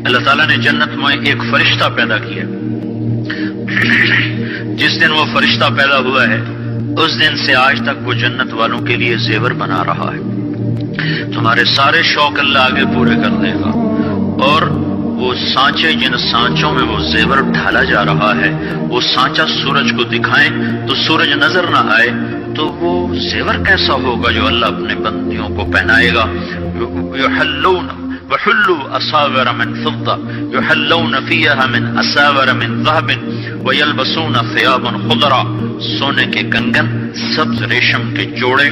اللہ تعالیٰ نے جنت میں ایک فرشتہ پیدا کیا. جس دن وہ فرشتہ پیدا ہوا ہے اس دن سے آج تک وہ جنت والوں کے لیے زیور بنا رہا ہے. تمہارے سارے شوق اللہ آگے پورے کر دے گا. اور وہ سانچے جن سانچوں میں وہ زیور ڈھالا جا رہا ہے، وہ سانچا سورج کو دکھائیں تو سورج نظر نہ آئے تو وہ زیور کیسا ہوگا جو اللہ اپنے بندیوں کو پہنائے گا. یحلون وحلوا اساور من فضة یحلون فیہا من اساور من ذهب ویلبسون ثیابا خضرا. سونے کے کنگن، سبز ریشم کے جوڑے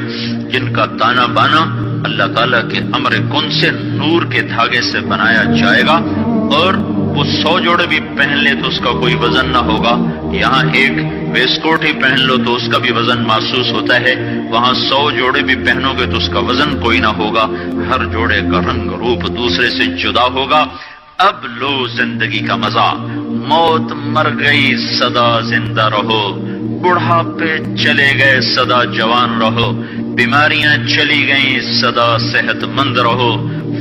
جن کا تانا بانا اللہ تعالیٰ کے امر کن سے نور کے دھاگے سے بنایا جائے گا. اور وہ 100 جوڑے بھی پہن لے تو اس کا کوئی وزن نہ ہوگا. یہاں ایک ویسٹ کوٹ ہی پہن لو تو اس کا بھی وزن محسوس ہوتا ہے، وہاں 100 جوڑے بھی پہنو گے تو اس کا وزن کوئی نہ ہوگا. ہر جوڑے کا رنگ روپ دوسرے سے جدا ہوگا. اب لو زندگی کا مزہ. موت مر گئی سدا زندہ رہو، بڑھاپے چلے گئے سدا جوان رہو، بیماریاں چلی گئیں سدا صحت مند رہو،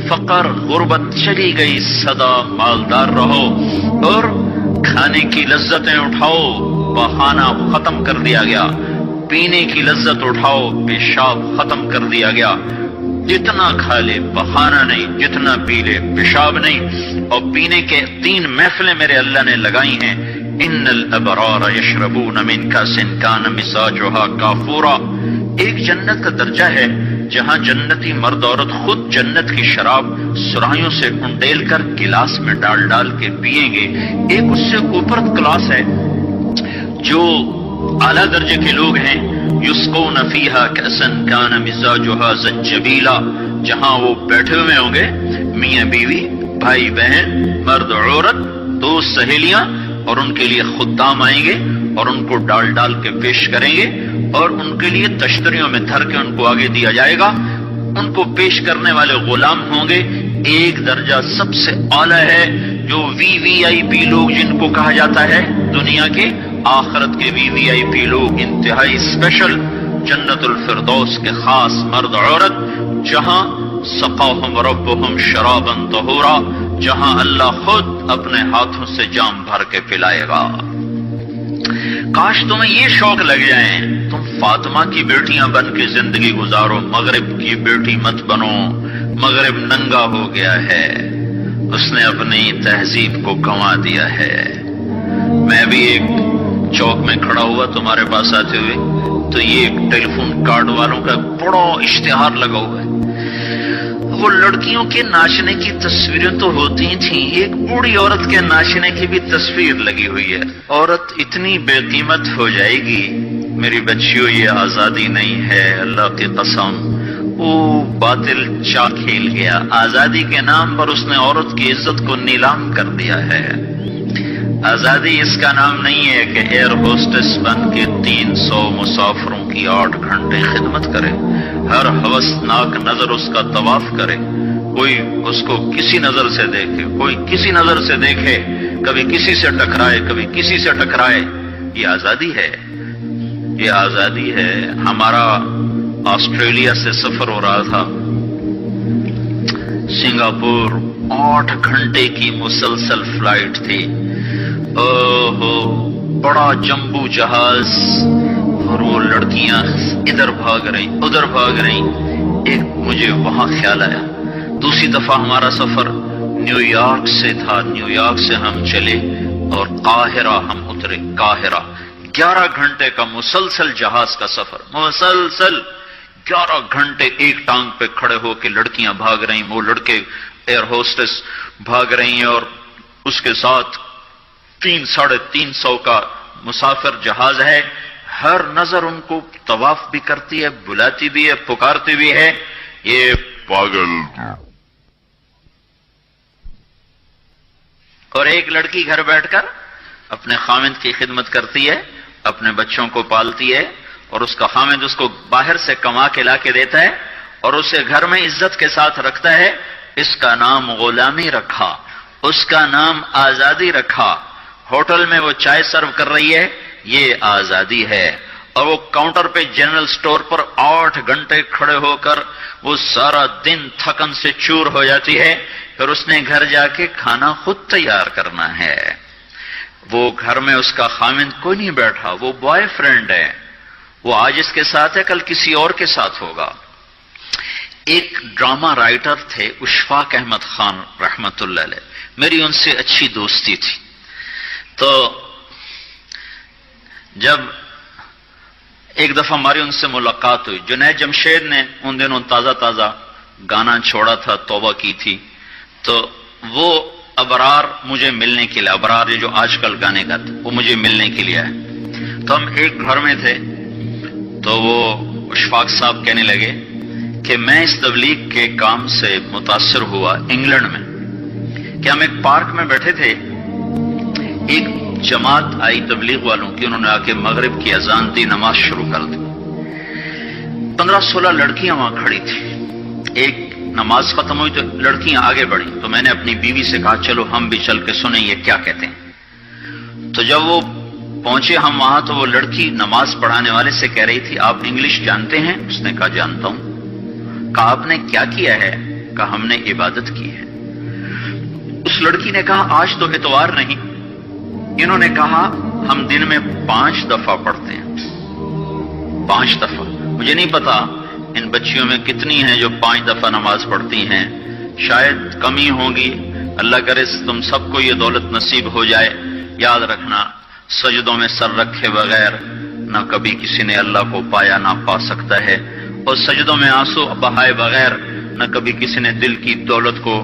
فقر غربت چلی گئی سدا مالدار رہو. اور کھانے کی لذتیں اٹھاؤ، بہانہ ختم کر دیا گیا. پینے کی لذت اٹھاؤ، پیشاب ختم کر دیا گیا. جتنا کھا لے بہانہ نہیں، جتنا پی لے پیشاب نہیں. اور پینے کے 3 محفلیں میرے اللہ نے لگائی ہیں. ان الابرار یشربون من کاس کان مزاجها کافورا. ایک جنت کا درجہ ہے جہاں جنتی مرد عورت خود جنت کی شراب سرائیوں سے انڈیل کر گلاس میں ڈال ڈال کے پیئیں گے. ایک اس سے اوپر کلاس ہے جو اعلیٰ درجے کے لوگ ہیں. یسقون فیہا کأسا کان مزاجها زنجبیلا. جہاں وہ بیٹھے ہوئے ہوں گے میاں بیوی، بھائی بہن، مرد عورت، دوست سہیلیاں، اور ان کے لیے خدام آئیں گے اور ان کو ڈال ڈال کے پیش کریں گے اور ان کے لیے تشتریوں میں دھر کے ان کو آگے دیا جائے گا. ان کو پیش کرنے والے غلام ہوں گے. ایک درجہ سب سے اعلیٰ ہے جو VVIP لوگ جن کو کہا جاتا ہے دنیا کے، آخرت کے VVIP لوگ انتہائی اسپیشل، جنت الفردوس کے خاص مرد عورت، جہاں سقاہم ربہم شرابا طہورا، جہاں اللہ خود اپنے ہاتھوں سے جام بھر کے پلائے گا. کاش تمہیں یہ شوق لگ جائیں تم فاطمہ کی بیٹیاں بن کے زندگی گزارو. مغرب کی بیٹی مت بنو. مغرب ننگا ہو گیا ہے، اس نے اپنی تہذیب کو گنوا دیا ہے. میں بھی ایک چوک میں کھڑا ہوا تمہارے پاس آتے ہوئے تو یہ ٹیلی فون کارڈ والوں کا بڑا اشتہار لگا ہوا ہے. وہ لڑکیوں کے ناچنے کی تصویریں تو ہوتی تھیں، ایک بوڑھی عورت کے ناچنے کی بھی تصویر لگی ہوئی ہے. عورت اتنی بے قیمت ہو جائے گی. میری بچیوں، یہ آزادی نہیں ہے، اللہ کی قسم. وہ باطل چال کھیل گیا. آزادی کے نام پر اس نے عورت کی عزت کو نیلام کر دیا ہے. آزادی اس کا نام نہیں ہے کہ ایئر ہوسٹس بن کے 300 مسافروں کی 8 گھنٹے خدمت کرے، ہر ہوسناک نظر اس کا طواف کرے، کوئی اس کو کسی نظر سے دیکھے، کوئی کسی نظر سے دیکھے، کبھی کسی سے ٹکرائے، کبھی کسی سے ٹکرائے. یہ آزادی ہے، یہ آزادی ہے. ہمارا آسٹریلیا سے سفر ہو رہا تھا، سنگاپور 8 گھنٹے کی مسلسل فلائٹ تھی. بڑا جمبو جہاز، اور وہ لڑکیاں ادھر بھاگ رہی ادھر بھاگ رہی. ایک مجھے وہاں خیال آیا. دوسری دفعہ ہمارا سفر نیو یارک سے تھا. نیو یارک سے ہم چلے اور قاہرہ ہم اترے. قاہرہ 11 گھنٹے کا مسلسل جہاز کا سفر، مسلسل 11 گھنٹے ایک ٹانگ پہ کھڑے ہو کے لڑکیاں بھاگ رہی، وہ لڑکے ایئر ہوسٹس بھاگ رہی ہیں، اور اس کے ساتھ 300-350 کا مسافر جہاز ہے. ہر نظر ان کو طواف بھی کرتی ہے، بلاتی بھی ہے، پکارتی بھی ہے. یہ پاگل. اور ایک لڑکی گھر بیٹھ کر اپنے خامند کی خدمت کرتی ہے، اپنے بچوں کو پالتی ہے، اور اس کا خامند اس کو باہر سے کما کے لا کے دیتا ہے اور اسے گھر میں عزت کے ساتھ رکھتا ہے. اس کا نام غلامی رکھا، اس کا نام آزادی رکھا. ہوٹل میں وہ چائے سرو کر رہی ہے، یہ آزادی ہے. اور وہ کاؤنٹر پہ جنرل سٹور پر 8 گھنٹے کھڑے ہو کر وہ سارا دن تھکن سے چور ہو جاتی ہے، پھر اس نے گھر جا کے کھانا خود تیار کرنا ہے. وہ گھر میں اس کا خاوند کوئی نہیں بیٹھا، وہ بوائے فرینڈ ہے، وہ آج اس کے ساتھ ہے، کل کسی اور کے ساتھ ہوگا. ایک ڈرامہ رائٹر تھے اشفاق احمد خان رحمت اللہ علیہ، میری ان سے اچھی دوستی تھی. تو جب ایک دفعہ ہماری ان سے ملاقات ہوئی، جنید جمشید نے ان دنوں تازہ تازہ گانا چھوڑا تھا، توبہ کی تھی، تو وہ ابرار مجھے ملنے کے لیے، ابرار یہ جو آج کل گانے گاتے وہ مجھے ملنے کے لیے آئے. تو ہم ایک گھر میں تھے، تو وہ اشفاق صاحب کہنے لگے کہ میں اس تبلیغ کے کام سے متاثر ہوا انگلینڈ میں، کہ ہم ایک پارک میں بیٹھے تھے، ایک جماعت آئی تبلیغ والوں کی، انہوں نے آ کے مغرب کی اذان دی، نماز شروع کر دی. 15-16 لڑکیاں وہاں کھڑی تھی. ایک نماز ختم ہوئی تو لڑکیاں آگے بڑھیں، تو میں نے اپنی بیوی سے کہا چلو ہم بھی چل کے سنیں یہ کیا کہتے ہیں. تو جب وہ پہنچے ہم وہاں، تو وہ لڑکی نماز پڑھانے والے سے کہہ رہی تھی آپ انگلش جانتے ہیں؟ اس نے کہا جانتا ہوں. کہا آپ نے کیا کیا ہے؟ کہا ہم نے عبادت کی ہے. اس لڑکی نے کہا آج تو اتوار نہیں. انہوں نے کہا ہم دن میں 5 دفعہ پڑھتے ہیں. 5 دفعہ. مجھے نہیں پتا ان بچیوں میں کتنی ہیں جو 5 دفعہ نماز پڑھتی ہیں، شاید کمی ہوگی. اللہ کرے تم سب کو یہ دولت نصیب ہو جائے. یاد رکھنا سجدوں میں سر رکھے بغیر نہ کبھی کسی نے اللہ کو پایا نہ پا سکتا ہے، اور سجدوں میں آنسو بہائے بغیر نہ کبھی کسی نے دل کی دولت کو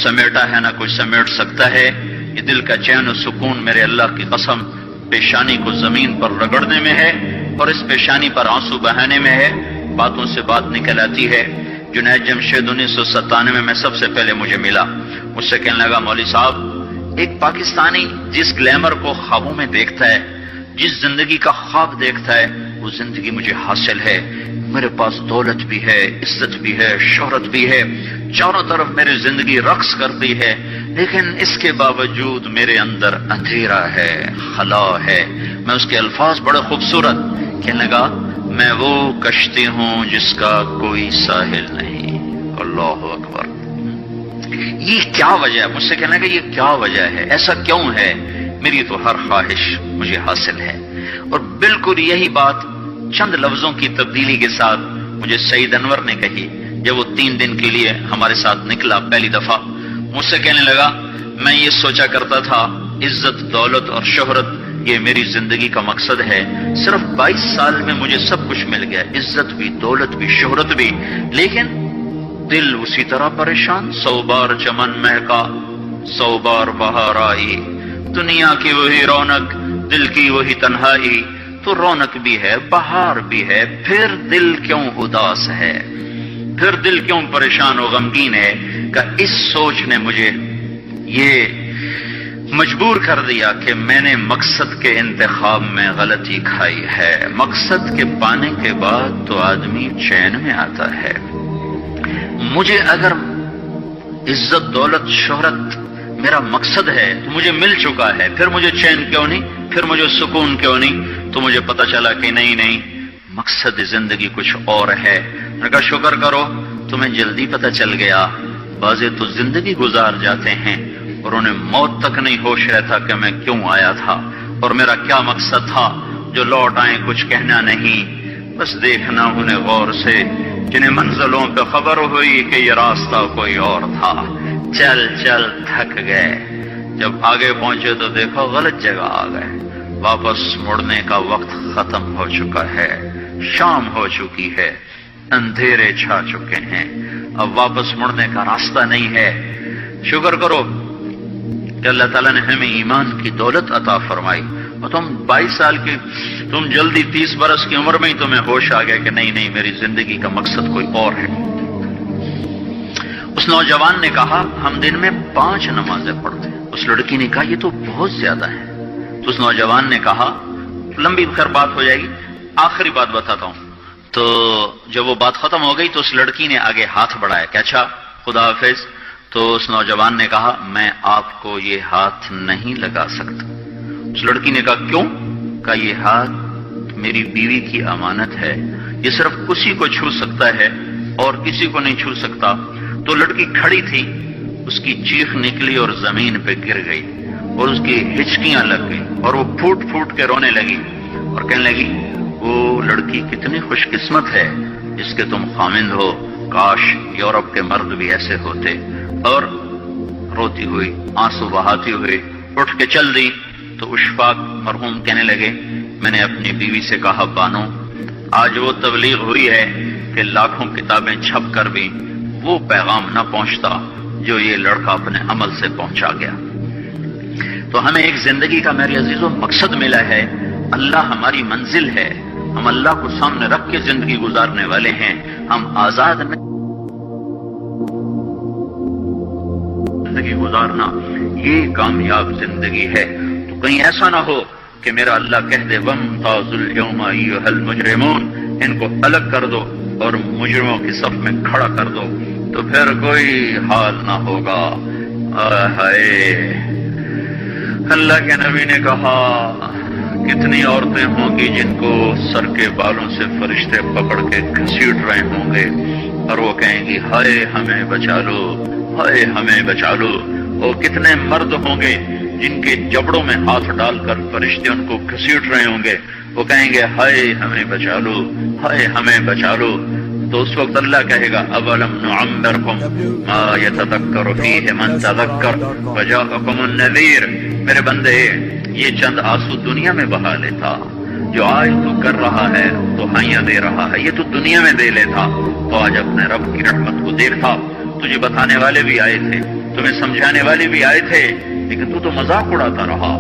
سمیٹا ہے نہ کوئی سمیٹ سکتا ہے. یہ دل کا چین و سکون میرے اللہ کی قسم پیشانی کو زمین پر رگڑنے میں ہے، اور اس پیشانی پر آنسو بہانے میں ہے. باتوں سے بات نکل آتی ہے. جنید جمشید 1997 میں سب سے پہلے مجھے ملا. مجھ سے کہنے لگا مولوی صاحب ایک پاکستانی جس گلیمر کو خوابوں میں دیکھتا ہے، جس زندگی کا خواب دیکھتا ہے، وہ زندگی مجھے حاصل ہے. میرے پاس دولت بھی ہے، عزت بھی ہے، شہرت بھی ہے، چاروں طرف میری زندگی رقص کرتی ہے، لیکن اس کے باوجود میرے اندر اندھیرا ہے، خلا ہے. میں اس کے الفاظ بڑے خوبصورت. کہنے لگا میں وہ کشتی ہوں جس کا کوئی ساحل نہیں. اللہ اکبر. یہ کیا وجہ ہے؟ مجھ سے کہنے لگا یہ کیا وجہ ہے، ایسا کیوں ہے؟ میری تو ہر خواہش مجھے حاصل ہے. اور بالکل یہی بات چند لفظوں کی تبدیلی کے ساتھ مجھے سعید انور نے کہی جب وہ 3 دن کے لیے ہمارے ساتھ نکلا پہلی دفعہ. مجھ سے کہنے لگا میں یہ سوچا کرتا تھا عزت، دولت اور شہرت یہ میری زندگی کا مقصد ہے. صرف 22 سال میں مجھے سب کچھ مل گیا، عزت بھی، دولت بھی، شہرت بھی، لیکن دل اسی طرح پریشان. 100 بار چمن مہکا، 100 بار بہار آئی، دنیا کی وہی رونق، دل کی وہی تنہائی. تو رونق بھی ہے، بہار بھی ہے، پھر دل کیوں اداس ہے، پھر دل کیوں پریشان و غمگین ہے؟ کہ اس سوچ نے مجھے یہ مجبور کر دیا کہ میں نے مقصد کے انتخاب میں غلطی کھائی ہے. مقصد کے پانے کے بعد تو آدمی چین میں آتا ہے. مجھے اگر عزت، دولت، شہرت میرا مقصد ہے تو مجھے مل چکا ہے، پھر مجھے چین کیوں نہیں، پھر مجھے سکون کیوں نہیں؟ تو مجھے پتا چلا کہ نہیں، مقصد زندگی کچھ اور ہے. میں نے کہا شکر کرو تمہیں جلدی پتا چل گیا. بعضے تو زندگی گزار جاتے ہیں اور انہیں موت تک نہیں ہوش رہتا کہ میں کیوں آیا تھا اور میرا کیا مقصد تھا. جو لوٹ آئیں کچھ کہنا نہیں، بس دیکھنا انہیں غور سے، جنہیں منزلوں پہ خبر ہوئی کہ یہ راستہ کوئی اور تھا. چل چل تھک گئے، جب آگے پہنچے تو دیکھو غلط جگہ آ گئے. واپس مڑنے کا وقت ختم ہو چکا ہے، شام ہو چکی ہے، اندھیرے چھا چکے ہیں، اب واپس مڑنے کا راستہ نہیں ہے. شکر کرو کہ اللہ تعالیٰ نے ہمیں ایمان کی دولت عطا فرمائی. اور تم 22 سال کی، تم جلدی 30 برس کی عمر میں ہی تمہیں ہوش آ گیا کہ نہیں میری زندگی کا مقصد کوئی اور ہے. اس نوجوان نے کہا ہم دن میں 5 نمازیں پڑھتے ہیں. اس لڑکی نے کہا یہ تو بہت زیادہ ہے. تو اس نوجوان نے کہا، لمبی خیر بات ہو جائے گی، آخری بات بتاتا ہوں. تو جب وہ بات ختم ہو گئی تو اس لڑکی نے آگے ہاتھ بڑھایا کہ اچھا خدا حافظ. تو اس نوجوان نے کہا میں آپ کو یہ ہاتھ نہیں لگا سکتا. اس لڑکی نے کہا کیوں؟ کہا یہ ہاتھ میری بیوی کی امانت ہے، یہ صرف اسی کو چھو سکتا ہے اور کسی کو نہیں چھو سکتا. تو لڑکی کھڑی تھی اس کی چیخ نکلی اور زمین پہ گر گئی اور اس کی ہچکیاں لگ گئی اور وہ پھوٹ پھوٹ کے رونے لگی اور کہنے لگی وہ لڑکی کتنی خوش قسمت ہے جس کے تم خامند ہو، کاش یورپ کے مرد بھی ایسے ہوتے. اور روتی ہوئی آنسو بہاتی ہوئی اٹھ کے چل دی. تو اشفاق مرحوم کہنے لگے میں نے اپنی بیوی سے کہا بانو آج وہ تبلیغ ہوئی ہے کہ لاکھوں کتابیں چھپ کر بھی وہ پیغام نہ پہنچتا جو یہ لڑکا اپنے عمل سے پہنچا گیا. تو ہمیں ایک زندگی کا میرے عزیزوں مقصد ملا ہے. اللہ ہماری منزل ہے. ہم اللہ کو سامنے رکھ کے زندگی گزارنے والے ہیں. ہم آزاد زندگی گزارنا یہ کامیاب زندگی ہے. تو کہیں ایسا نہ ہو کہ میرا اللہ کہہ دے وَامْتَازُوا الْيَوْمَ أَيُّهَا الْمُجْرِمُونَ، ان کو الگ کر دو اور مجرموں کی صف میں کھڑا کر دو، تو پھر کوئی حال نہ ہوگا. ہائے اللہ کے نبی نے کہا کتنی عورتیں ہوں گی جن کو سر کے بالوں سے فرشتے پکڑ کے گھسیٹ رہے ہوں گے اور وہ کہیں گی ہائے ہمیں بچا لو، ہائے ہمیں بچا لو. اور کتنے مرد ہوں گے جن کے جبڑوں میں ہاتھ ڈال کر فرشتے ان کو گھسیٹ رہے ہوں گے، وہ کہیں گے ہائے ہمیں بچا لو، ہائے ہمیں بچا لو. تو اس وقت اللہ کہے گا اولم نعمرکم ما یتذکر فیہ من تذکر وجاءکم النذیر. میرے بندے یہ چند آنسو دنیا میں بہا لیتا، جو آج تو کر رہا ہے تو ہائیاں دے رہا ہے، یہ تو دنیا میں دے لیتا تو آج اپنے رب کی رحمت کو دیکھتا. تجھے بتانے والے بھی آئے تھے، تمہیں سمجھانے والے بھی آئے تھے، لیکن تو مذاق اڑاتا رہا،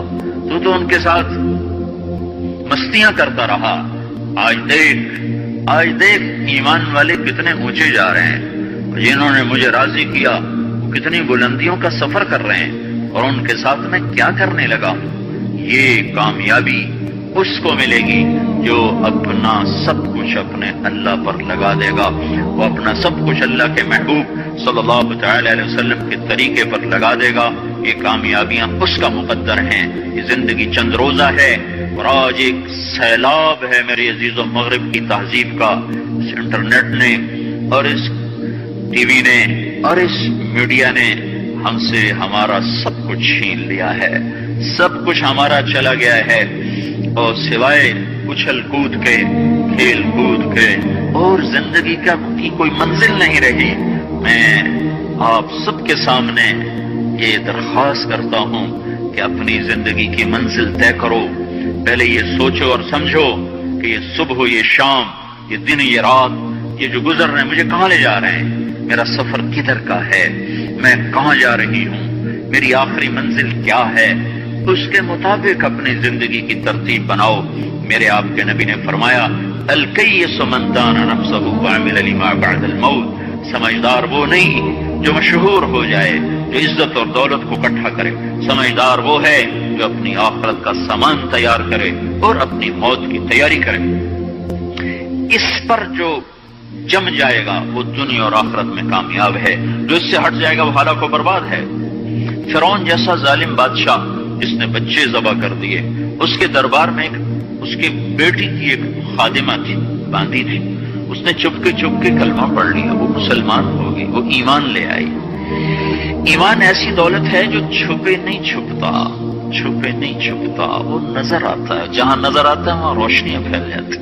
تو ان کے ساتھ مستیاں کرتا رہا. آج دیکھ ایمان والے کتنے اونچے جا رہے ہیں، جنہوں نے مجھے راضی کیا وہ کتنی بلندیوں کا سفر کر رہے ہیں، اور ان کے ساتھ میں کیا کرنے لگا. یہ کامیابی اس کو ملے گی جو اپنا سب کچھ اپنے اللہ پر لگا دے گا. وہ اپنا سب کچھ اللہ کے محبوب صلی اللہ تعالی علیہ وسلم کے طریقے پر لگا دے گا. یہ کامیابیاں اس کا مقدر ہیں. یہ زندگی چند روزہ ہے اور آج ایک سیلاب ہے میرے عزیز و مغرب کی تہذیب کا. اس انٹرنیٹ نے اور اس ٹی وی نے اور اس میڈیا نے ہم سے ہمارا سب کچھ چھین لیا ہے. سب کچھ ہمارا چلا گیا ہے، اور سوائے اچھل کود کے، کھیل کود کے اور زندگی کی کوئی منزل نہیں رہی. میں آپ سب کے سامنے یہ درخواست کرتا ہوں کہ اپنی زندگی کی منزل طے کرو. پہلے یہ سوچو اور سمجھو کہ یہ صبح، یہ شام، یہ دن، یہ رات، یہ جو گزر رہے ہیں مجھے کہاں لے جا رہے ہیں، میرا سفر کدھر کا ہے، میں کہاں جا رہی ہوں، میری آخری منزل کیا ہے. اس کے مطابق اپنی زندگی کی ترتیب بناؤ. میرے آپ کے نبی نے فرمایا الکیس من دان نفسہ وعمل لما بعد الموت. سمجھدار وہ نہیں جو مشہور ہو جائے، جو عزت اور دولت کو اکٹھا کرے. سمجھدار وہ ہے جو اپنی آخرت کا سامان تیار کرے اور اپنی موت کی تیاری کرے. اس پر جو جم جائے گا وہ دنیا اور آخرت میں کامیاب ہے. جو اس سے ہٹ جائے گا وہ ہلاک و برباد ہے. فرعون جیسا ظالم بادشاہ جس نے بچے ذبح کر دیے، اس کے دربار میں اس کی بیٹی کی ایک خادمہ تھی، باندھی تھی. اس نے چپکے کلمہ پڑھ لیا، وہ مسلمان ہو گئی، وہ ایمان لے آئی. ایمان ایسی دولت ہے جو چھپے نہیں چھپتا، وہ نظر آتا ہے. جہاں نظر آتا ہے وہاں روشنیاں پھیل جاتی.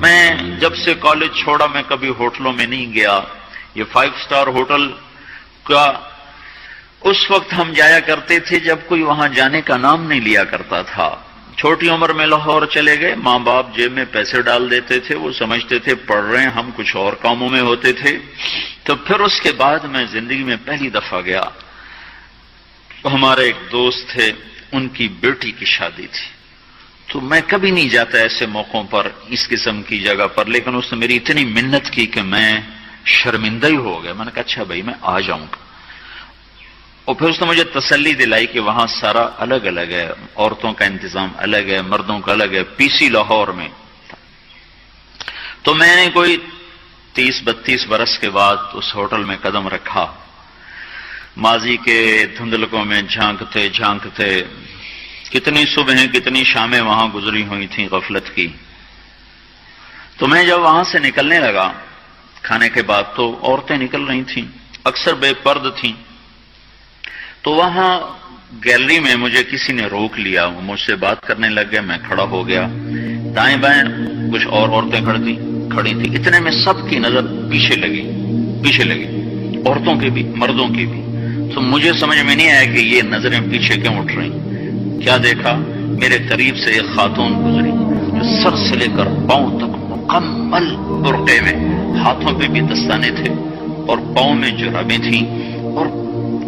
میں جب سے کالج چھوڑا میں کبھی ہوٹلوں میں نہیں گیا. یہ 5 اسٹار ہوٹل کا اس وقت ہم جایا کرتے تھے جب کوئی وہاں جانے کا نام نہیں لیا کرتا تھا. چھوٹی عمر میں لاہور چلے گئے، ماں باپ جیب میں پیسے ڈال دیتے تھے، وہ سمجھتے تھے پڑھ رہے ہیں، ہم کچھ اور کاموں میں ہوتے تھے. تو پھر اس کے بعد میں زندگی میں پہلی دفعہ گیا. ہمارے ایک دوست تھے، ان کی بیٹی کی شادی تھی. تو میں کبھی نہیں جاتا ایسے موقعوں پر اس قسم کی جگہ پر، لیکن اس نے میری اتنی منت کی کہ میں شرمندہ ہی ہو گیا. میں نے کہا اچھا بھائی میں آ جاؤں گا. اور پھر اس نے مجھے تسلی دلائی کہ وہاں سارا الگ الگ ہے، عورتوں کا انتظام الگ ہے، مردوں کا الگ ہے. پی سی لاہور میں. تو میں نے کوئی 30-32 برس کے بعد اس ہوٹل میں قدم رکھا. ماضی کے دھندلکوں میں جھانکتے کتنی صبحیں کتنی شامیں وہاں گزری ہوئی تھیں غفلت کی. تو میں جب وہاں سے نکلنے لگا کھانے کے بعد تو عورتیں نکل رہی تھیں، اکثر بے پرد تھیں. تو وہاں گیلری میں مجھے کسی نے روک لیا، وہ مجھ سے بات کرنے لگ گیا، میں کھڑا ہو گیا، دائیں بائیں کچھ اور عورتیں کھڑی تھی، اتنے میں سب کی نظر پیچھے لگی، عورتوں کی بھی مردوں کی بھی۔ تو مجھے سمجھ میں نہیں آیا کہ یہ نظریں پیچھے کیوں اٹھ رہی۔ کیا دیکھا، میرے قریب سے ایک خاتون گزری جو سر سے لے کر پاؤں تک مکمل برقعے میں، ہاتھوں پہ بھی دستانے تھے اور پاؤں میں جرابیں تھیں، اور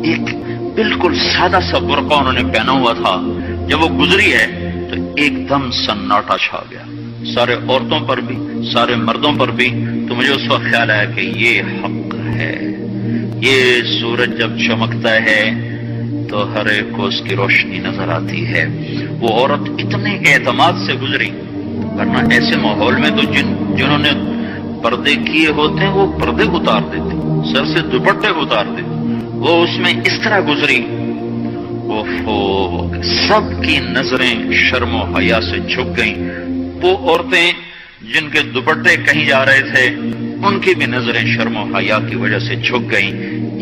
ایک بالکل سادہ سا برقع انہوں نے پہنا ہوا تھا۔ جب وہ گزری ہے تو ایک دم سناٹا چھا گیا، سارے عورتوں پر بھی، سارے مردوں پر بھی۔ تو مجھے اس وقت خیال آیا کہ یہ حق ہے، یہ سورج جب چمکتا ہے تو ہر ایک کو اس کی روشنی نظر آتی ہے۔ وہ عورت اتنے اعتماد سے گزری، ورنہ ایسے ماحول میں تو جنہوں نے پردے کیے ہوتے ہیں وہ پردے اتار دیتے، سر سے دوپٹے اتار دیتے، وہ اس میں اس طرح گزری، سب کی نظریں شرم و حیا سے جھک گئیں۔ وہ عورتیں جن کے دوپٹے کہیں جا رہے تھے ان کی بھی نظریں شرم و حیا کی وجہ سے جھک گئیں۔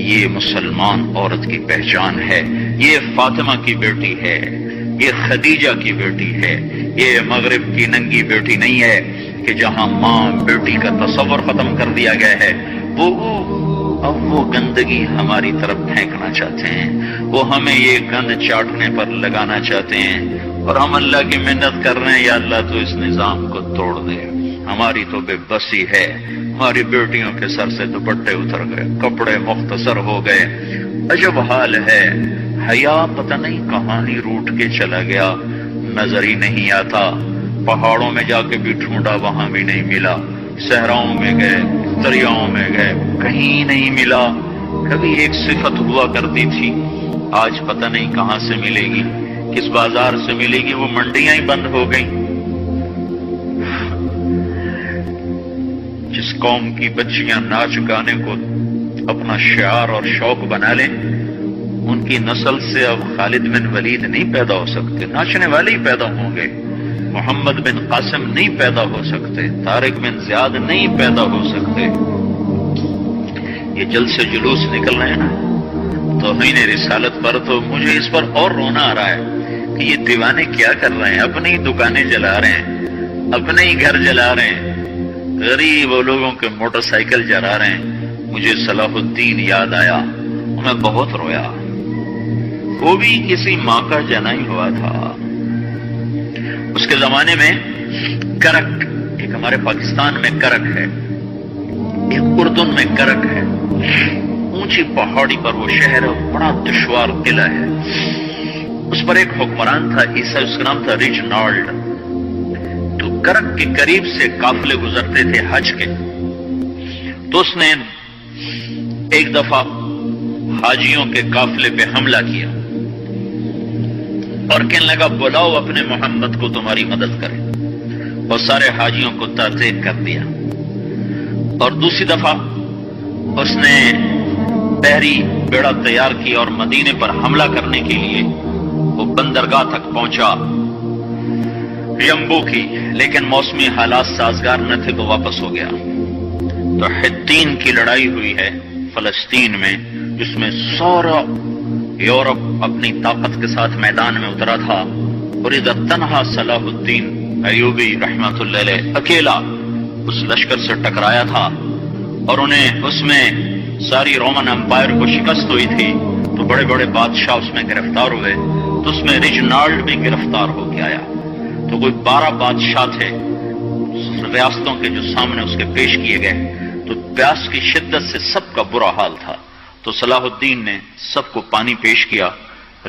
یہ مسلمان عورت کی پہچان ہے، یہ فاطمہ کی بیٹی ہے، یہ خدیجہ کی بیٹی ہے، یہ مغرب کی ننگی بیٹی نہیں ہے کہ جہاں ماں بیٹی کا تصور ختم کر دیا گیا ہے، اب وہ گندگی ہماری طرف پھینکنا چاہتے ہیں، وہ ہمیں یہ گند چاٹنے پر لگانا چاہتے ہیں، اور ہم اللہ کی منت کر رہے ہیں، یا اللہ تو اس نظام کو توڑ دے۔ ہماری تو بے بسی ہے، ہماری بیٹیوں کے سر سے دوپٹے اتر گئے، کپڑے مختصر ہو گئے، عجب حال ہے۔ حیا پتہ نہیں کہاں ہی روٹ کے چلا گیا، نظر ہی نہیں آتا۔ پہاڑوں میں جا کے بھی ڈھونڈا، وہاں بھی نہیں ملا، صحراؤں میں گئے، دریاؤں میں گئے، کہیں نہیں ملا۔ کبھی ایک صفت ہوا کرتی تھی، آج پتہ نہیں کہاں سے ملے گی، کس بازار سے ملے گی، وہ منڈیاں ہی بند ہو گئیں۔ جس قوم کی بچیاں ناچ گانے کو اپنا شعار اور شوق بنا لیں، ان کی نسل سے اب خالد بن ولید نہیں پیدا ہو سکتے، ناچنے والے ہی پیدا ہوں گے۔ محمد بن قاسم نہیں پیدا ہو سکتے، طارق بن زیاد نہیں پیدا ہو سکتے۔ یہ جلد سے جلوس نکل رہے ہیں نا توہین رسالت پر، تو مجھے اس پر اور رونا آ رہا ہے کہ یہ دیوانے کیا کر رہے ہیں، اپنی دکانیں جلا رہے ہیں، اپنے ہی گھر جلا رہے ہیں، غریب لوگوں کے موٹر سائیکل جلا رہے ہیں۔ مجھے صلاح الدین یاد آیا، میں بہت رویا۔ وہ بھی کسی ماں کا جنا ہی ہوا تھا۔ اس کے زمانے میں کرک، ایک ہمارے پاکستان میں کرک ہے، ایک اردن میں کرک ہے، اونچی پہاڑی پر وہ شہر ہے، بڑا دشوار قلعہ ہے۔ اس پر ایک حکمران تھا عیسائی، اس کا نام تھا ریجنالڈ۔ تو کرک کے قریب سے قافلے گزرتے تھے حج کے، تو اس نے ایک دفعہ حاجیوں کے قافلے پہ حملہ کیا اور کہنے لگا بلاؤ اپنے محمد کو تمہاری مدد کرے، اور سارے حاجیوں کو تعطیل کر دیا۔ اور دوسری دفعہ اس نے بحری بیڑا تیار کیا اور مدینے پر حملہ کرنے کے لیے وہ بندرگاہ تک پہنچا یمبو کی، لیکن موسمی حالات سازگار نہ تھے تو واپس ہو گیا۔ تو حطین کی لڑائی ہوئی ہے فلسطین میں، جس میں سارا یورپ اپنی طاقت کے ساتھ میدان میں اترا تھا، اور ادھر تنہا صلاح الدین ایوبی رحمت اللہ علیہ اکیلا اس لشکر سے ٹکرایا تھا، اور انہیں اس میں ساری رومن امپائر کو شکست ہوئی تھی۔ تو بڑے بڑے بادشاہ اس میں گرفتار ہوئے، تو اس میں ریجنالڈ بھی گرفتار ہو کے آیا۔ تو کوئی 12 بادشاہ تھے ریاستوں کے جو سامنے اس کے پیش کیے گئے، تو پیاس کی شدت سے سب کا برا حال تھا۔ تو صلاح الدین نے سب کو پانی پیش کیا،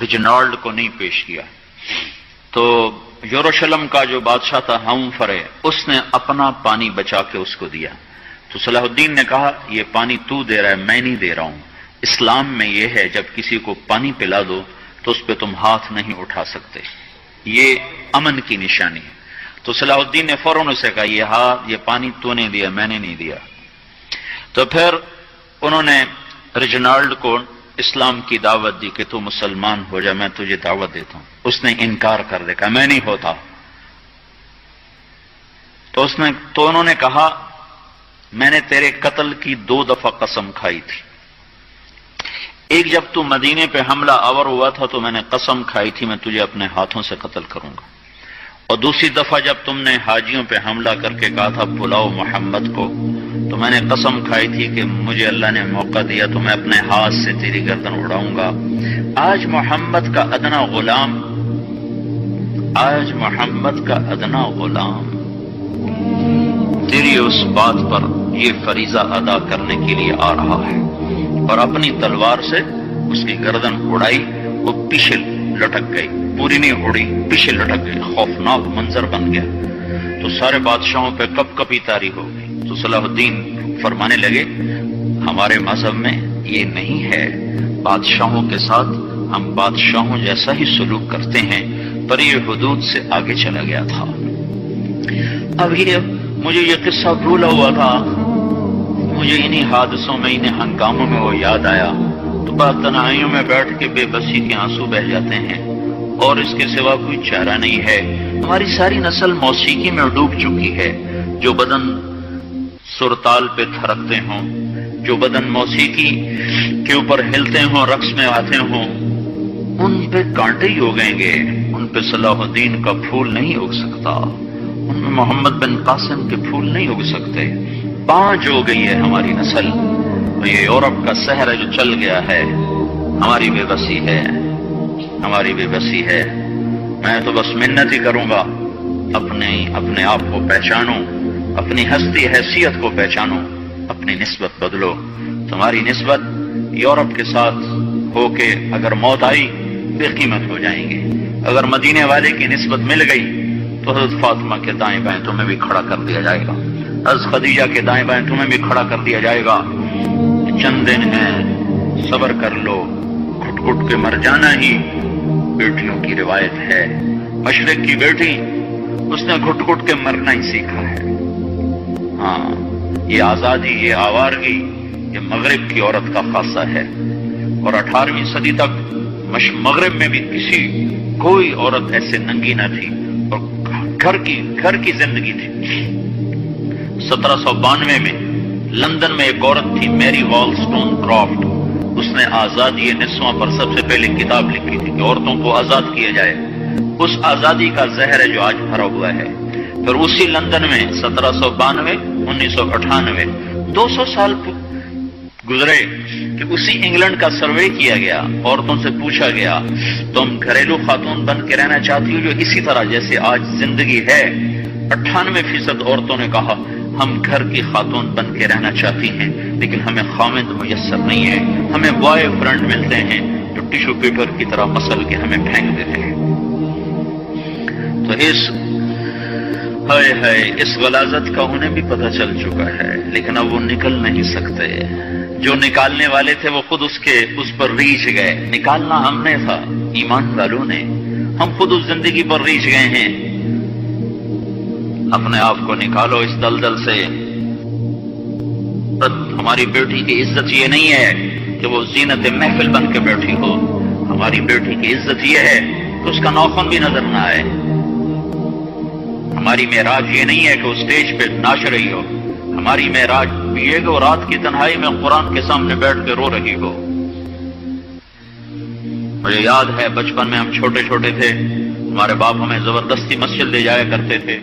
ریجنالڈ کو نہیں پیش کیا۔ تو یروشلم کا جو بادشاہ تھا ہمفرے، اس نے اپنا پانی بچا کے اس کو دیا۔ تو صلاح الدین نے کہا یہ پانی تو دے رہا ہے، میں نہیں دے رہا ہوں۔ اسلام میں یہ ہے جب کسی کو پانی پلا دو تو اس پہ تم ہاتھ نہیں اٹھا سکتے، یہ امن کی نشانی ہے۔ تو صلاح الدین نے فوراً اسے کہا یہ پانی تو نے دیا، میں نے نہیں دیا۔ تو پھر انہوں نے ریجنالڈ کو اسلام کی دعوت دی کہ تو مسلمان ہو جا، میں تجھے دعوت دیتا ہوں۔ اس نے انکار کر دیا، کہا میں نہیں ہوتا۔ تو انہوں نے کہا میں نے تیرے قتل کی 2 دفعہ قسم کھائی تھی، ایک جب تو مدینے پہ حملہ آور ہوا تھا تو میں نے قسم کھائی تھی میں تجھے اپنے ہاتھوں سے قتل کروں گا، اور دوسری دفعہ جب تم نے حاجیوں پہ حملہ کر کے کہا تھا بلاؤ محمد کو، تو میں نے قسم کھائی تھی کہ مجھے اللہ نے موقع دیا تو میں اپنے ہاتھ سے تیری گردن اڑاؤں گا۔ آج محمد کا ادنا غلام تیری اس بات پر یہ فریضہ ادا کرنے کے لیے آ رہا ہے، اور اپنی تلوار سے اس کی گردن اڑائی، وہ پیچھے لٹک گئی، پوری نہیں اڑی، پیچھے لٹک گئی، خوفناک منظر بن گیا۔ تو سارے بادشاہوں پہ کپ کپی طاری ہو گئی۔ تو صلاح الدین فرمانے لگے ہمارے مذہب میں یہ نہیں ہے، بادشاہوں کے ساتھ ہم بادشاہوں جیسا ہی سلوک کرتے ہیں، پر یہ حدود سے آگے چلا گیا تھا۔ اب مجھے یہ قصہ بھولا ہوا تھا، مجھے انہی حادثوں میں، انہی ہنگاموں میں وہ یاد آیا، تو بعد تنہائیوں میں بیٹھ کے بے بسی کے آنسو بہ جاتے ہیں، اور اس کے سوا کوئی چارہ نہیں ہے۔ ہماری ساری نسل موسیقی میں ڈوب چکی ہے، جو بدن سرتال پہ تھرکتے ہوں، جو بدن موسیقی کے اوپر ہلتے ہوں، رقص میں آتے ہوں، ان پہ کانٹے ہی اگیں گے، ان پہ صلاح الدین کا پھول نہیں اگ سکتا، ان میں محمد بن قاسم کے پھول نہیں اگ سکتے۔ پانچ ہو گئی ہے ہماری نسل، اور یہ یورپ کا سحر جو چل گیا ہے، ہماری بے بسی ہے، ہماری بے بسی ہے۔ میں تو بس منت ہی کروں گا، اپنے آپ کو پہچانو، اپنی ہستی حیثیت کو پہچانو، اپنی نسبت بدلو۔ تمہاری نسبت یورپ کے ساتھ ہو کے اگر موت آئی بے قیمت ہو جائیں گے، اگر مدینے والے کی نسبت مل گئی تو حضرت فاطمہ کے دائیں بائیں تمہیں بھی کھڑا کر دیا جائے گا، حضرت خدیجہ کے دائیں بائیں تمہیں بھی کھڑا کر دیا جائے گا۔ چند دن ہیں، صبر کر لو، گھٹ گھٹ کے مر جانا ہی بیٹیوں کی روایت ہے۔ مشرق کی بیٹی، اس نے گھٹ گھٹ کے مرنا ہی سیکھا ہے۔ ہاں، یہ آزادی، یہ آوارگی، یہ مغرب کی عورت کا خاصہ ہے، اور 18ویں صدی تک مغرب میں بھی کوئی عورت ایسے ننگی نہ تھی، اور گھر کی زندگی تھی۔ 1792 میں لندن میں ایک عورت تھی، میری والسٹون کرافٹ، اس نے آزادی نسواں پر سب سے پہلے کتاب لکھی تھی کہ عورتوں کو آزاد کیا جائے۔ اس آزادی کا زہر ہے جو آج بھرا ہوا ہے۔ پھر اسی لندن میں 1792 1998 200 سال گزرے کہ اسی انگلینڈ کا سروے کیا گیا، عورتوں سے پوچھا گیا تم گھریلو خاتون بن کے رہنا چاہتی ہو جو اسی طرح جیسے آج زندگی ہے؟ 98% عورتوں نے کہا ہم گھر کی خاتون بن کے رہنا چاہتی ہیں، لیکن ہمیں خامند میسر نہیں ہے، ہمیں بوائے فرینڈ ملتے ہیں جو ٹیشو پیپر کی طرح مسل کے ہمیں پھینک دیتے ہیں۔ تو اس غلاظت کا انہیں بھی پتہ چل چکا ہے، لیکن اب وہ نکل نہیں سکتے۔ جو نکالنے والے تھے وہ خود اس پر ریچھ گئے۔ نکالنا ہم نے تھا، ایمان والوں نے، ہم خود اس زندگی پر ریچھ گئے ہیں۔ اپنے آپ کو نکالو اس دلدل سے۔ ہماری بیٹی کی عزت یہ نہیں ہے کہ وہ زینت محفل بن کے بیٹھی ہو، ہماری بیٹی کی عزت یہ ہے کہ اس کا ناخن بھی نظر نہ آئے۔ ہماری معراج یہ نہیں ہے کہ وہ اسٹیج پہ ناچ رہی ہو، ہماری معراج یہ کہ وہ رات کی تنہائی میں قرآن کے سامنے بیٹھ کے رو رہی ہو۔ مجھے یاد ہے بچپن میں ہم چھوٹے چھوٹے تھے، ہمارے باپ ہمیں زبردستی مسجد لے جایا کرتے تھے،